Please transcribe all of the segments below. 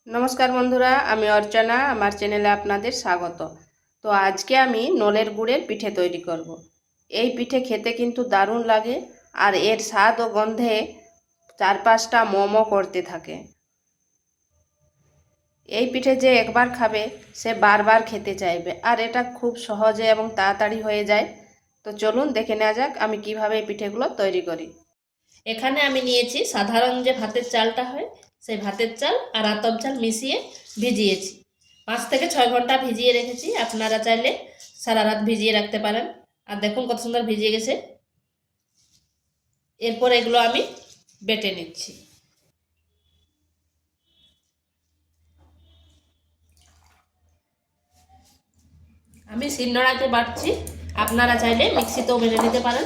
নমস্কার বন্ধুরা, আমি অর্চনা। আমার চ্যানেলে আপনাদের স্বাগত। তো আজকে আমি নলের গুড়ের পিঠে তৈরি করব। এই পিঠে খেতে কিন্তু দারুণ লাগে, আর এর স্বাদ ও গন্ধে চারপাশটা মোমো করতে থাকে। এই পিঠে যে একবার খাবে সে বারবার খেতে চাইবে, আর এটা খুব সহজে এবং তাড়াতাড়ি হয়ে যায়। তো চলুন দেখে নেওয়া যাক আমি কিভাবে এই পিঠেগুলো তৈরি করি। এখানে আমি নিয়েছি সাধারণ যে ভাতের চালটা হয়, সেই ভাতের চাল আর আতপ চাল মিশিয়ে ভিজিয়েছি। 5 থেকে 6 ঘন্টা ভিজিয়ে রেখেছি। আপনারা চাইলে সারা রাত ভিজিয়ে রাখতে পারেন। আর দেখুন কত সুন্দর ভিজিয়ে গেছে। এরপর এগুলো আমি বেটে নিচ্ছি। আমি শিলনোড়াতে বাটছি, আপনারা চাইলে মিক্সিতেও বেটে নিতে পারেন।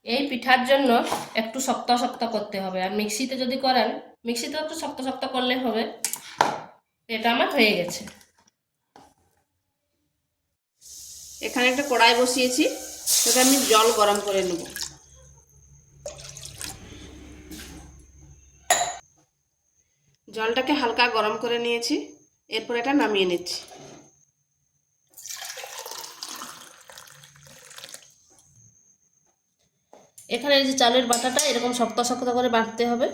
এই পিঠার জন্য একটু শক্ত শক্ত করতে হবে, আর মিক্সিতে যদি করেন, মিক্সিতে একটু শক্ত শক্ত করলে হবে। এটা আমার হয়ে গেছে। এখানে একটা কড়াই বসিয়েছি, সেটা আমি জল গরম করে নেব। জলটাকে হালকা গরম করে নিয়েছি, এরপর এটা নামিয়ে নিচ্ছি। এখানে যে চালের বাটাটা এরকম শক্ত শক্ত করে বাটতে হবে,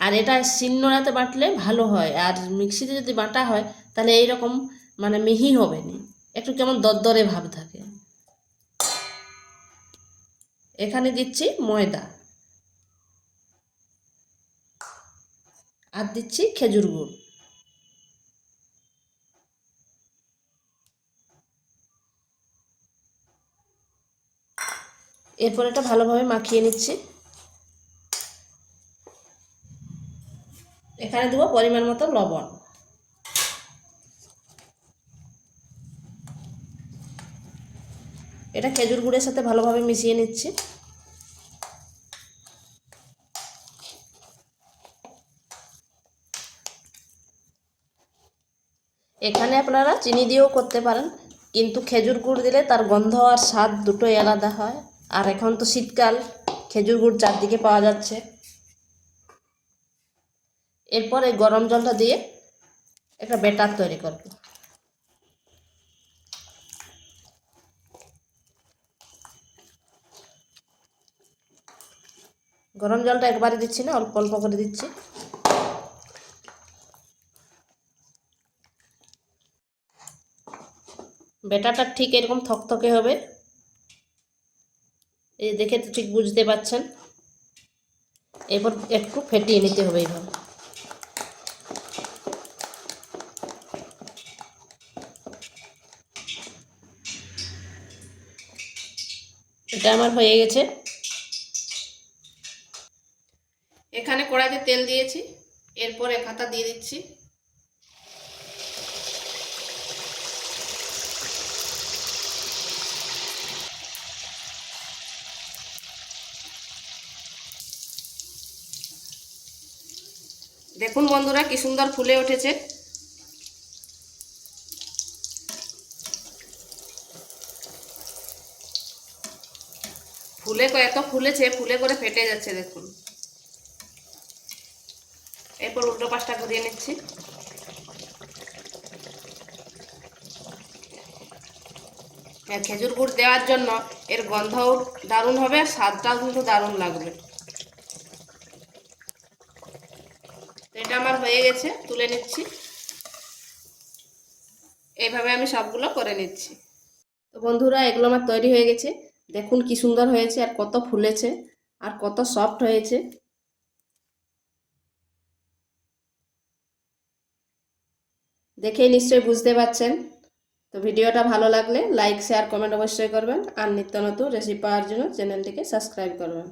আর এটা শিলনোড়াতে বাটলে ভালো হয়, আর মিক্সিতে যদি বাটা হয় তাহলে এইরকম মানে মিহি হবে না, একটু কেমন দরদরে ভাব থাকে। এখানে দিচ্ছি ময়দা, আর দিচ্ছি খেজুর গুড়। এরপর এটা ভালোভাবে মাখিয়ে নিচ্ছি। এখানে দেবো পরিমাণ মতো লবণ। এটা খেজুর গুড়ের সাথে ভালোভাবে মিশিয়ে নিচ্ছি। এখানে আপনারা চিনি দিয়েও করতে পারেন, কিন্তু খেজুর গুড় দিলে তার গন্ধ আর স্বাদ দুটোই আলাদা হয়। আর এখন তো শীতকাল, খেজুর গুড় চারদিকে পাওয়া যাচ্ছে। এরপর এই গরম জলটা দিয়ে একটা ব্যাটার তৈরি করব। গরম জলটা একবারে দিচ্ছি না, অল্প অল্প করে দিচ্ছি। ব্যাটারটা ঠিক এরকম থকথকে হবে, এই দেখে তো ঠিক বুঝতে পাচ্ছেন। এরপর একটু ফেটিয়ে নিতে হবে এইভাবে। এটা আমার হয়ে গেছে। এখানে কড়াইতে তেল দিয়েছি, এরপর এক হাতা দিয়ে দিচ্ছি। দেখুন বন্ধুরা কি সুন্দর ফুলে উঠেছে। এত ফুলেছে, ফুলে করে ফেটে যাচ্ছে দেখুন। এরপর উল্টো পাশটা ঘুরিয়ে নিচ্ছি। খেজুর গুড় দেওয়ার জন্য এর গন্ধও দারুণ হবে, আর স্বাদটাও কিন্তু দারুণ লাগবে। এটা আমার হয়ে গেছে, তুলে নিচ্ছি। এইভাবে আমি সবগুলো করে নিচ্ছি। তো বন্ধুরা এগুলো আমার তৈরি হয়ে গেছে। দেখুন কি সুন্দর হয়েছে, আর কত ফুলেছে, আর কত সফট হয়েছে। দেখেই নিশ্চয়ই বুঝতে পারছেন। তো ভিডিওটা ভালো লাগলে লাইক শেয়ার কমেন্ট অবশ্যই করবেন, আর নিত্য নতুন রেসিপি পাওয়ার জন্য চ্যানেলটিকে সাবস্ক্রাইব করবেন।